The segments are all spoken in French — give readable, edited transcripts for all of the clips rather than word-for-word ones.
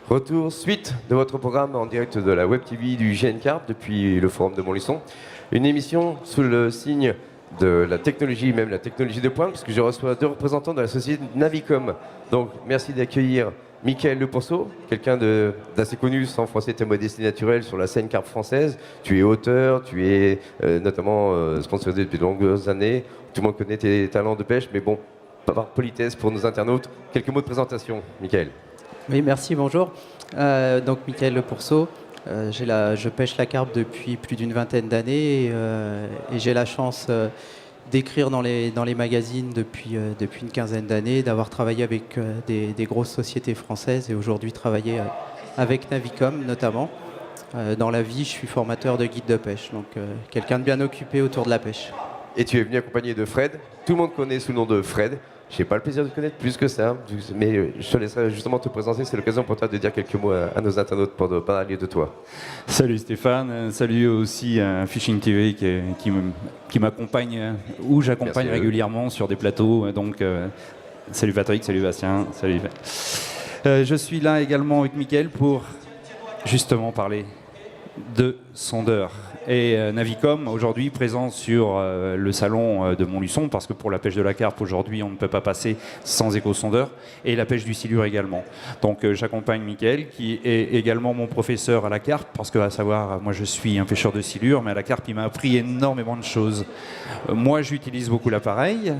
Retour, suite de votre programme en direct de la Web TV du GN Carp depuis le forum de Montluçon. Une émission sous le signe de la technologie, même la technologie de pointe, puisque je reçois deux représentants de la société Navicom. Donc merci d'accueillir Mickaël Le Pourceau, quelqu'un d'assez connu sans froisser tes modesties naturelles sur la scène carpe française. Tu es auteur, tu es notamment sponsorisé depuis de longues années. Tout le monde connaît tes talents de pêche, mais bon, par politesse pour nos internautes, quelques mots de présentation, Mickaël. Oui, merci, bonjour. Donc, Mickaël Le Pourceau. Je pêche la carpe depuis plus d'une vingtaine d'années et j'ai la chance d'écrire dans les magazines depuis une quinzaine d'années, d'avoir travaillé avec des grosses sociétés françaises et aujourd'hui travailler avec Navicom notamment. Dans la vie, je suis formateur de guide de pêche, donc quelqu'un de bien occupé autour de la pêche. Et tu es venu accompagné de Fred. Tout le monde connaît sous le nom de Fred. Je n'ai pas le plaisir de te connaître plus que ça, mais je te laisserai justement te présenter. C'est l'occasion pour toi de dire quelques mots à nos internautes pour parler de toi. Salut Stéphane, salut aussi à Fishing TV qui m'accompagne, où j'accompagne régulièrement sur des plateaux. Donc, salut Patrick, salut Bastien, salut. Je suis là également avec Mickaël pour justement parler de sondeurs. Et Navicom, aujourd'hui, présent sur le salon de Montluçon, parce que pour la pêche de la carpe, aujourd'hui, on ne peut pas passer sans éco-sondeur, et la pêche du silure également. Donc j'accompagne Mickaël, qui est également mon professeur à la carpe, parce que, à savoir, moi je suis un pêcheur de silure, mais à la carpe, il m'a appris énormément de choses. Moi, j'utilise beaucoup l'appareil,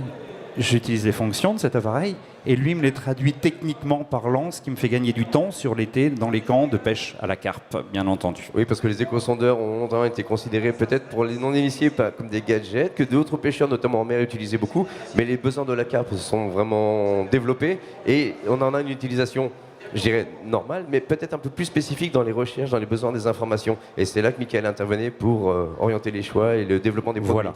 j'utilise les fonctions de cet appareil, et lui me les traduit techniquement parlant, ce qui me fait gagner du temps sur l'été dans les camps de pêche à la carpe, bien entendu. Oui, parce que les éco-sondeurs ont longtemps été considérés peut-être pour les non-initiés pas comme des gadgets, que d'autres pêcheurs, notamment en mer, utilisaient beaucoup, mais les besoins de la carpe se sont vraiment développés et on en a une utilisation, je dirais, normale, mais peut-être un peu plus spécifique dans les recherches, dans les besoins des informations. Et c'est là que Mickaël intervenait pour orienter les choix et le développement des produits. Voilà.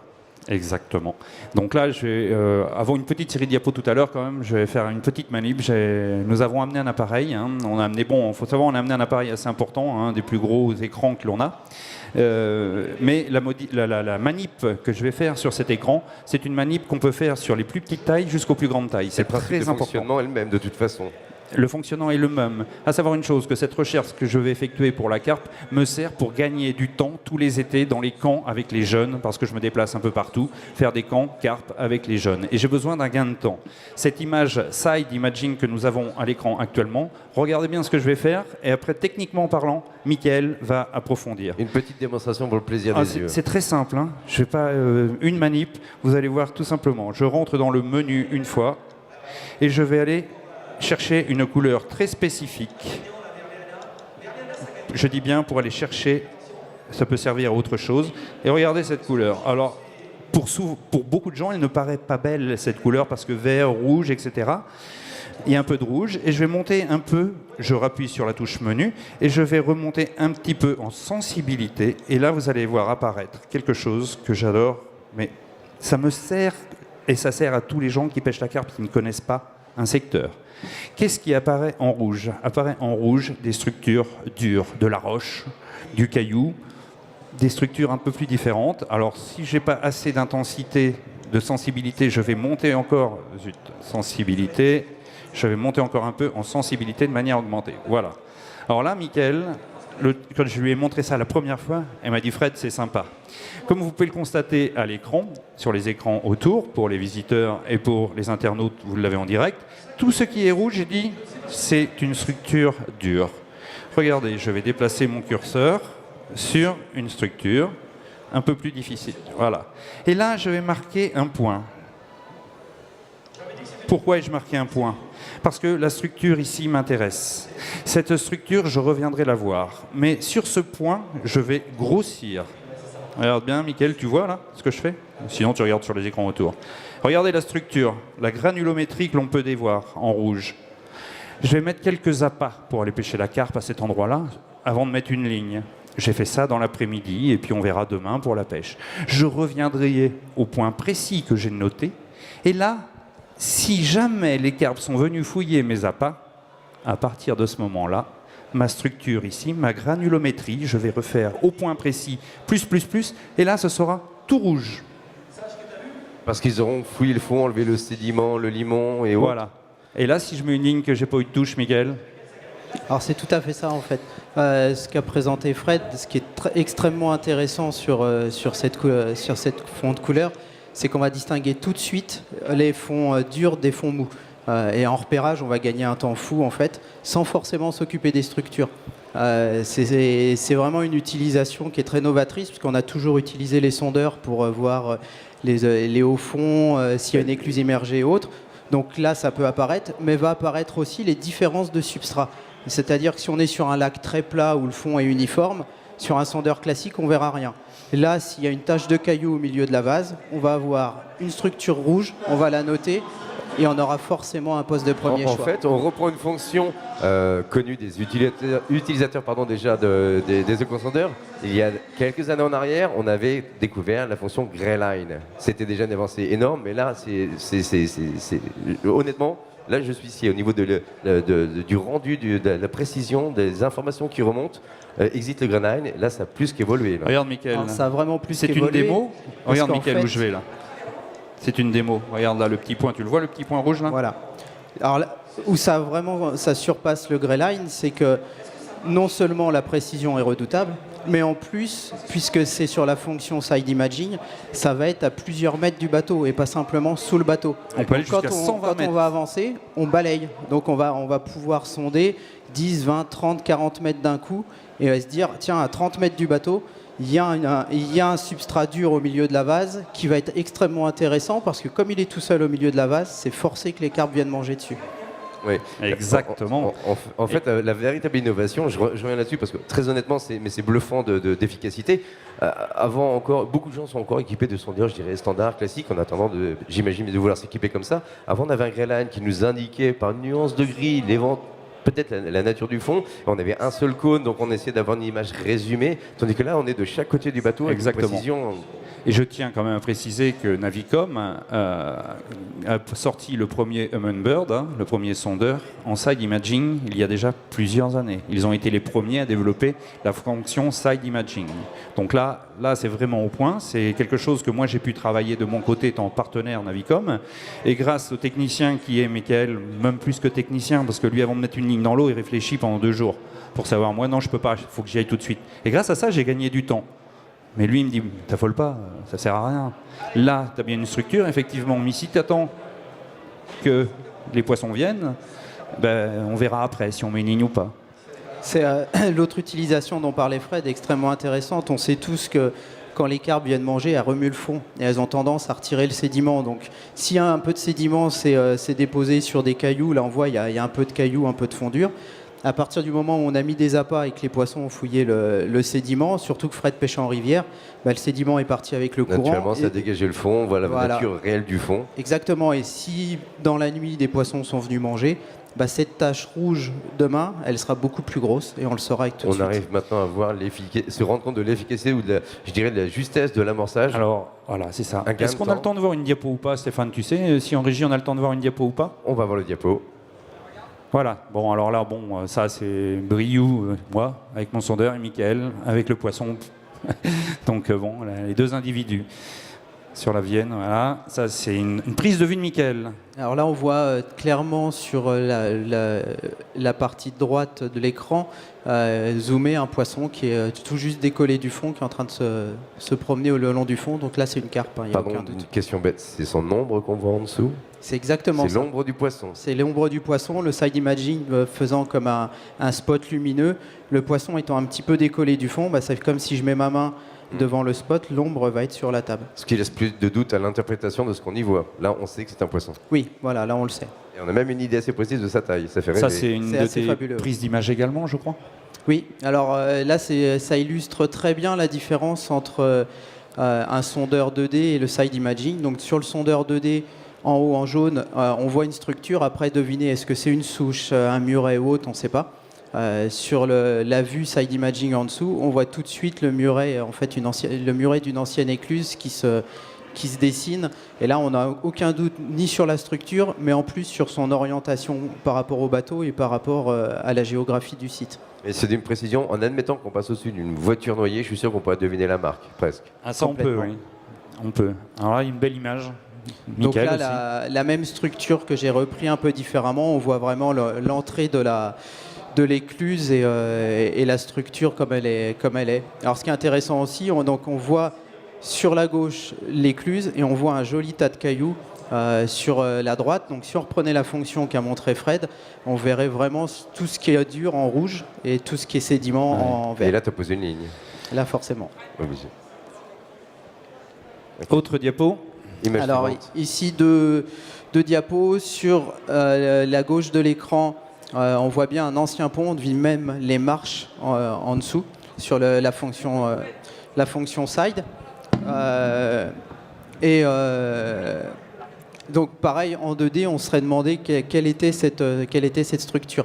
Exactement. Donc là, je vais, avant une petite série de diapos tout à l'heure, quand même, je vais faire une petite manip. Nous avons amené un appareil. On a amené, bon, faut savoir, on a amené un appareil assez important, des plus gros écrans que l'on a. Mais la manip que je vais faire sur cet écran, c'est une manip qu'on peut faire sur les plus petites tailles jusqu'aux plus grandes tailles. C'est très important. Le fonctionnement est le même de toute façon. Le fonctionnement est le même. À savoir une chose, que cette recherche que je vais effectuer pour la carpe me sert pour gagner du temps tous les étés dans les camps avec les jeunes, parce que je me déplace un peu partout, faire des camps carpe avec les jeunes. Et j'ai besoin d'un gain de temps. Cette image side imaging que nous avons à l'écran actuellement, regardez bien ce que je vais faire, et après, techniquement parlant, Mickaël va approfondir. Une petite démonstration pour le plaisir des yeux. C'est très simple, je fais pas une manip, vous allez voir tout simplement. Je rentre dans le menu une fois, et je vais aller chercher une couleur très spécifique. Je dis bien pour aller chercher, ça peut servir à autre chose. Et regardez cette couleur. Alors, pour beaucoup de gens, elle ne paraît pas belle, cette couleur, parce que vert, rouge, etc. Il y a un peu de rouge. Et je vais monter un peu, je rappuie sur la touche menu, et je vais remonter un petit peu en sensibilité. Et là, vous allez voir apparaître quelque chose que j'adore, mais ça me sert, et ça sert à tous les gens qui pêchent la carpe, qui ne connaissent pas un secteur. Qu'est-ce qui apparaît en rouge? Apparaît en rouge des structures dures, de la roche, du caillou, des structures un peu plus différentes. Alors si je n'ai pas assez d'intensité, de sensibilité, je vais monter encore, sensibilité, je vais monter encore un peu en sensibilité de manière augmentée. Voilà. Alors là, Mickaël, quand je lui ai montré ça la première fois, elle m'a dit « Fred, c'est sympa ». Comme vous pouvez le constater à l'écran, sur les écrans autour, pour les visiteurs et pour les internautes, vous l'avez en direct, tout ce qui est rouge, j'ai dit, c'est une structure dure. Regardez, je vais déplacer mon curseur sur une structure un peu plus difficile. Voilà. Et là, je vais marquer un point. Pourquoi ai-je marqué un point? Parce que la structure ici m'intéresse. Cette structure, je reviendrai la voir. Mais sur ce point, je vais grossir. Regarde bien, Mickaël, tu vois là ce que je fais? Sinon, tu regardes sur les écrans autour. Regardez la structure, la granulométrie que l'on peut dévoir en rouge. Je vais mettre quelques appâts pour aller pêcher la carpe à cet endroit-là, avant de mettre une ligne. J'ai fait ça dans l'après-midi, et puis on verra demain pour la pêche. Je reviendrai au point précis que j'ai noté, et là, si jamais les carpes sont venues fouiller mes appâts, à partir de ce moment-là, ma structure ici, ma granulométrie, je vais refaire au point précis, plus, et là, ce sera tout rouge. Parce qu'ils auront fouillé le fond, enlevé le sédiment, le limon et autres. Voilà. Et là, si je mets une ligne que j'ai pas eu de touche, Mickaël, Alors c'est tout à fait ça en fait. Ce qu'a présenté Fred, ce qui est extrêmement intéressant sur cette fond de couleur, c'est qu'on va distinguer tout de suite les fonds durs des fonds mous. Et en repérage, on va gagner un temps fou en fait, sans forcément s'occuper des structures. C'est vraiment une utilisation qui est très novatrice, puisqu'on a toujours utilisé les sondeurs pour voir les hauts fonds, s'il y a une écluse immergée et autres. Donc là, ça peut apparaître, mais va apparaître aussi les différences de substrat. C'est-à-dire que si on est sur un lac très plat où le fond est uniforme, sur un sondeur classique, on verra rien. Là, s'il y a une tache de caillou au milieu de la vase, on va avoir une structure rouge, on va la noter, et on aura forcément un poste de premier choix. En fait, on reprend une fonction connue des utilisateurs déjà des éco-sondeurs. Il y a quelques années en arrière, on avait découvert la fonction Greyline. C'était déjà une avancée énorme, mais là, honnêtement, là, je suis ici au niveau du rendu, de la précision, des informations qui remontent. Existe le Greyline, là, ça a plus qu'évolué. Là. Regarde, Mickaël. Alors, ça a vraiment plus C'est qu'évolué. une démo. Regarde, Mickaël, fait, où je vais là. C'est une démo. Regarde là, le petit point. Tu le vois, le petit point rouge là? Voilà. Alors là, où ça surpasse le Greyline, c'est que non seulement la précision est redoutable, mais en plus, puisque c'est sur la fonction side imaging, ça va être à plusieurs mètres du bateau et pas simplement sous le bateau. On peut aller quand jusqu'à 120 quand mètres. on va avancer, on balaye. Donc on va pouvoir sonder 10, 20, 30, 40 mètres d'un coup et se dire, tiens, à 30 mètres du bateau, il y a un substrat dur au milieu de la vase qui va être extrêmement intéressant parce que comme il est tout seul au milieu de la vase, c'est forcé que les carpes viennent manger dessus. Oui, exactement. En fait, la véritable innovation, je reviens là-dessus parce que très honnêtement, c'est bluffant d'efficacité. Avant encore, beaucoup de gens sont encore équipés de sondeurs, je dirais standard, classique, en attendant, j'imagine, de vouloir s'équiper comme ça. Avant, on avait un Greyline qui nous indiquait par une nuance de gris peut-être la nature du fond. On avait un seul cône, donc on essayait d'avoir une image résumée, tandis que là, on est de chaque côté du bateau avec une précision. Et je tiens quand même à préciser que Navicom a sorti le premier Humminbird, le premier sondeur, en side imaging il y a déjà plusieurs années. Ils ont été les premiers à développer la fonction side imaging. Donc là c'est vraiment au point. C'est quelque chose que moi j'ai pu travailler de mon côté étant partenaire Navicom. Et grâce au technicien qui est Mickaël, même plus que technicien, parce que lui avant de mettre une ligne dans l'eau, il réfléchit pendant 2 jours pour savoir, moi non je peux pas, il faut que j'y aille tout de suite. Et grâce à ça j'ai gagné du temps. Mais lui, il me dit, t'affole pas, ça sert à rien. Là, tu as bien une structure, effectivement, mais si tu attends que les poissons viennent, on verra après si on met une ligne ou pas. C'est l'autre utilisation dont parlait Fred est extrêmement intéressante. On sait tous que quand les carpes viennent manger, elles remuent le fond et elles ont tendance à retirer le sédiment. Donc, s'il y a un peu de sédiment, c'est déposé sur des cailloux. Là, on voit, il y a un peu de cailloux, un peu de fondure. À partir du moment où on a mis des appâts et que les poissons ont fouillé le sédiment, surtout que Fred pêche en rivière, le sédiment est parti avec le courant. Naturellement, ça a dégagé le fond, on voit la nature réelle du fond. Exactement, et si dans la nuit des poissons sont venus manger, cette tache rouge demain, elle sera beaucoup plus grosse et on le saura avec tout de suite. On arrive maintenant à voir se rendre compte de l'efficacité ou de la justesse de l'amorçage. Alors voilà, c'est ça. Est-ce qu'on a le temps de voir une diapo ou pas, Stéphane? Tu sais, si en régie on a le temps de voir une diapo ou pas? On va voir le diapo. Voilà, bon alors là, ça c'est Briou, moi, avec mon sondeur, et Mickaël, avec le poisson. Donc là, les 2 individus sur la Vienne, voilà. Ça c'est une prise de vue de Mickaël. Alors là, on voit clairement sur la partie droite de l'écran, zoomer un poisson qui est tout juste décollé du fond, qui est en train de se promener le long du fond. Donc là, c'est une carpe, il n'y a aucun doute. Une question bête, c'est son ombre qu'on voit en dessous? C'est exactement ça. C'est l'ombre du poisson. C'est l'ombre du poisson, le side imaging faisant comme un spot lumineux. Le poisson étant un petit peu décollé du fond, c'est comme si je mets ma main devant le spot, l'ombre va être sur la table. Ce qui laisse plus de doute à l'interprétation de ce qu'on y voit. Là, on sait que c'est un poisson. Oui, voilà, là on le sait. Et on a même une idée assez précise de sa taille. Ça fait rêver. Ça, c'est une de tes prises d'image également, je crois. Oui, alors là, ça illustre très bien la différence entre un sondeur 2D et le side imaging. Donc sur le sondeur 2D, en haut en jaune, on voit une structure. Après, devinez, est-ce que c'est une souche, un muret ou autre, on ne sait pas. Sur la vue side imaging en dessous, on voit tout de suite le muret, en fait, le muret d'une ancienne écluse qui se dessine. Et là, on n'a aucun doute ni sur la structure, mais en plus sur son orientation par rapport au bateau et par rapport à la géographie du site. Et c'est d'une précision, en admettant qu'on passe au-dessus d'une voiture noyée, je suis sûr qu'on pourrait deviner la marque, presque. Ah, ça, on peut, oui. On peut. Alors là, une belle image. Donc là, la même structure que j'ai repris un peu différemment, on voit vraiment l'entrée de de l'écluse et la structure comme elle est. Alors ce qui est intéressant aussi, donc on voit sur la gauche l'écluse et on voit un joli tas de cailloux sur la droite. Donc si on reprenait la fonction qu'a montré Fred, on verrait vraiment tout ce qui est dur en rouge et tout ce qui est sédiment en vert. Et là, tu as posé une ligne. Là forcément. Obligé. Autre diapo. Image Alors suivante. ici deux diapos. Sur la gauche de l'écran, on voit bien un ancien pont, on vit même les marches en dessous sur la fonction side. Donc pareil, en 2D, on serait demandé quelle était cette structure.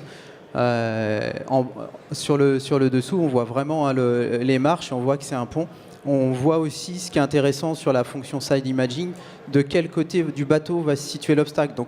Sur le dessous, on voit vraiment les marches, on voit que c'est un pont. On voit aussi ce qui est intéressant sur la fonction side imaging, de quel côté du bateau va se situer l'obstacle. Donc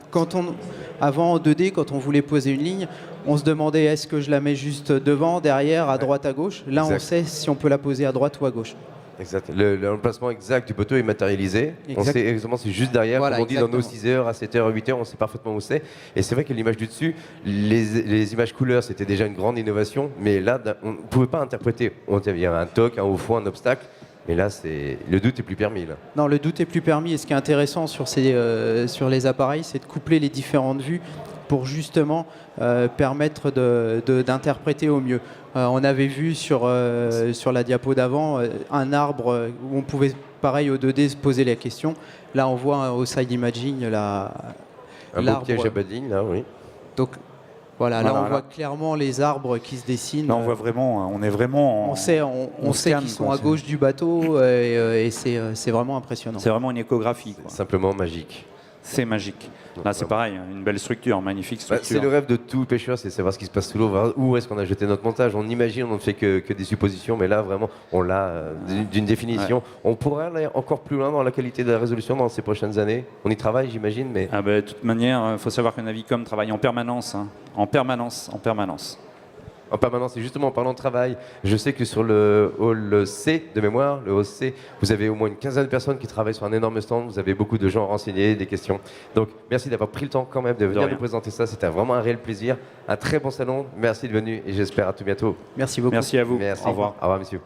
avant en 2D, quand on voulait poser une ligne, on se demandait est-ce que je la mets juste devant, derrière, à droite, à gauche. Là, Exact. on sait si on peut la poser à droite ou à gauche. Exact. L'emplacement exact du bateau est matérialisé. On Exact. sait exactement c'est juste derrière. Voilà, Comme on dit dans nos exactement. 6 heures, à 7 heures, 8 heures, on sait parfaitement où c'est. Et c'est vrai que l'image du dessus, les images couleurs, c'était déjà une grande innovation. Mais là, on ne pouvait pas interpréter. Il y a un toc, un haut fond, un obstacle. Mais là, le doute est plus permis. Là. Non, le doute est plus permis. Et ce qui est intéressant sur les appareils, c'est de coupler les différentes vues pour justement permettre d'interpréter au mieux. On avait vu sur la diapo d'avant un arbre où on pouvait, pareil, au 2D, se poser la question. Là, on voit au side imaging Un beau l'arbre. piège à badine, là, oui. Donc voilà, là, Voilà, on là. voit clairement les arbres qui se dessinent. Là, on voit vraiment, on est vraiment. On sait scanne, qu'ils sont quoi. à gauche du bateau et c'est vraiment impressionnant. C'est vraiment une échographie, quoi. Simplement magique. C'est magique. Là, c'est pareil, une belle structure, magnifique Bah, structure. c'est le rêve de tout pêcheur, c'est savoir ce qui se passe sous l'eau, voir où est-ce qu'on a jeté notre montage. On imagine, on ne fait que des suppositions, mais là vraiment, on l'a d'une définition. On pourrait aller encore plus loin dans la qualité de la résolution dans ces prochaines années. On y travaille, j'imagine, mais Ah ben, de toute manière, il faut savoir que Navicom travaille en permanence, hein. En permanence. en permanence. Et justement, en parlant de travail, je sais que sur le hall C de mémoire, le hall C, vous avez au moins une quinzaine de personnes qui travaillent sur un énorme stand. Vous avez beaucoup de gens renseignés, des questions. Donc, merci d'avoir pris le temps quand même de venir rien. nous présenter ça. C'était vraiment un réel plaisir. Un très bon salon. Merci de venir et j'espère à tout bientôt. Merci beaucoup. Merci à vous. Merci. Au revoir. Au revoir, messieurs.